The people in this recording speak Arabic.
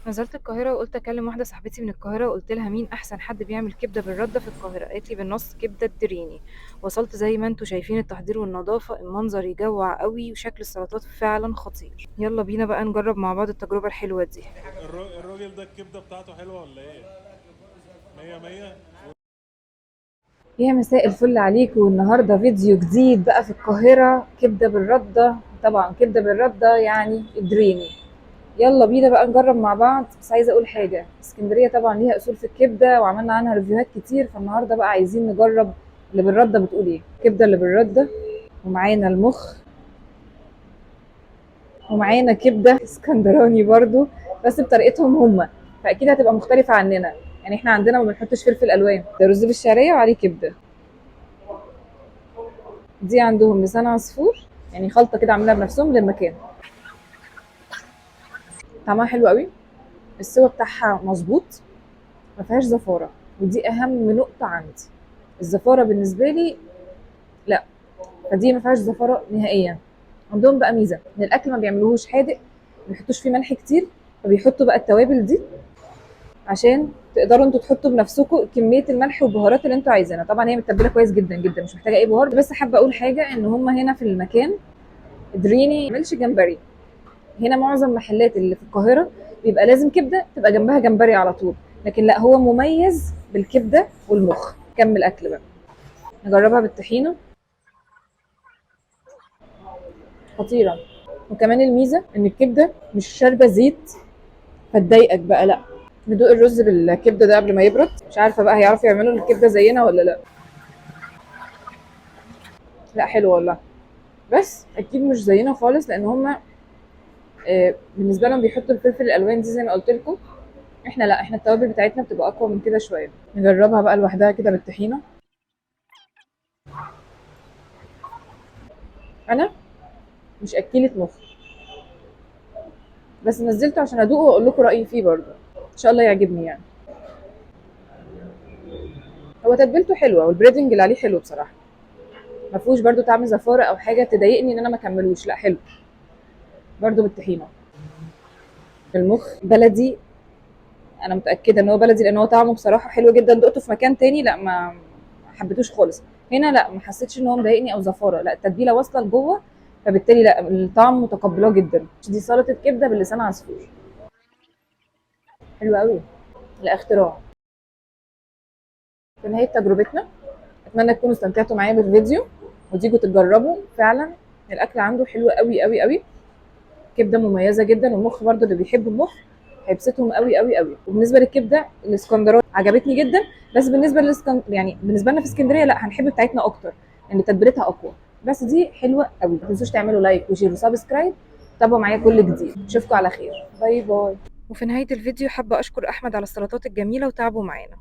نزلت القاهرة وقلت أكلم واحدة صاحبتي من القاهرة وقلت لها مين أحسن حد بيعمل كبدة بالردة في القاهرة. قالت لي بالنص كبدة الدريني. وصلت زي ما انتوا شايفين، التحضير والنظافة، المنظر يجوع قوي، وشكل السلطات فعلا خطير. يلا بينا بقى نجرب مع بعض التجربة الحلوة دي. الراجل ده الكبده بتاعته حلوه ولا ايه؟ مية مية. يا مساء الفل عليكم، والنهاردة فيديو جديد بقى في القاهرة، كبدة بالردة. طبعا كبدة بالردة يعني دريني. يلا بينا بقى نجرب مع بعض. بس عايزة اقول حاجة، اسكندرية طبعا ليها اصول في الكبدة وعملنا عنها ريفيوهات كتير، فالنهاردة بقى عايزين نجرب اللي بالردة بتقول ايه. كبدة اللي بالردة، ومعانا المخ، ومعانا كبدة اسكندراني برضو، بس بطريقتهم هم، فاكيد هتبقى مختلفة عننا. يعني احنا عندنا ما بنحطش فلفل الوان، ده رز بالشعرية وعليه كبدة. دي عندهم لسان عصفور، يعني خلطة كده عاملينها بنفسهم للمكان. طعمها حلو قوي، السوا بتاعها مظبوط، ما فيهاش زفارة، ودي اهم نقطة عندي. الزفارة بالنسبة لي لا، فدي ما فيهاش زفارة نهائيا. عندهم بقى ميزة ان الاكل ما بيعملوهوش حادق، ما بيحطوش فيه ملح كتير، فبيحطوا بقى التوابل دي عشان تقدروا انتوا تحطوا بنفسكم كميه الملح والبهارات اللي انتوا عايزينها. طبعا هي متبله كويس جدا جدا، مش محتاجه اي بهار. بس حابه اقول حاجه، ان هم هنا في المكان دريني ما يعملش جمبري. هنا معظم المحلات اللي في القاهره بيبقى لازم كبده تبقى جنبها جمبري على طول، لكن لا، هو مميز بالكبده والمخ. كمل اكل بقى، نجربها بالطحينه، خطيره. وكمان الميزه ان الكبده مش شاربه زيت فتضايقك بقى، لا. ندوق الرز بالكبده ده قبل ما يبرد، مش عارفه بقى هيعرفوا يعملوا الكبده زينا ولا لا. لا حلو والله، بس اكيد مش زينا خالص، لان هم بالنسبه لهم بيحطوا الفلفل الالوان دي زي ما قلت لكم. احنا لا، احنا التوابل بتاعتنا بتبقى اقوى من كده شويه. نجربها بقى لوحدها كده بالطحينه. انا مش اكيله مخ، بس نزلته عشان ادوقه واقول لكم رايي فيه برضه، ان شاء الله يعجبني يعني. هو تتبيلته حلوه، والبريدنج اللي عليه حلو بصراحه، ما فيهوش برضه طعم زفاره او حاجه تضايقني ان انا ما اكملوش، لا حلو برضه بالطحينه. المخ بلدي، انا متاكده ان هو بلدي، لان هو طعمه بصراحه حلو جدا. دقته في مكان تاني لا، ما حبيتوش خالص. هنا لا، ما حسيتش ان هو مضايقني او زفاره، لا التتبيله واصله لجوه، فبالتالي لا، الطعم متقبلاه جدا. دي سلطه كبده باللسان عصفور، حلوه قوي، لا اختراع. في نهايه تجربتنا، اتمنى تكونوا استمتعتوا معايا بالفيديو وتيجوا تجربوا فعلا. الاكل عنده حلو قوي قوي قوي، كبده مميزه جدا، والمخ برده اللي بيحب المخ هيبسطهم قوي قوي قوي. وبالنسبه للكبده الاسكندراني عجبتني جدا، بس بالنسبه يعني بالنسبه لنا في اسكندريه لا، هنحب بتاعتنا اكتر لان تتبيلتها اقوى. بس دي حلوه قوي. ما تنسوش تعملوا لايك وشير وسبسكرايب، تابعوا معايا كل جديد. اشوفكم على خير، باي باي. وفي نهايه الفيديو حابه اشكر احمد على السلطات الجميله وتعبه معانا.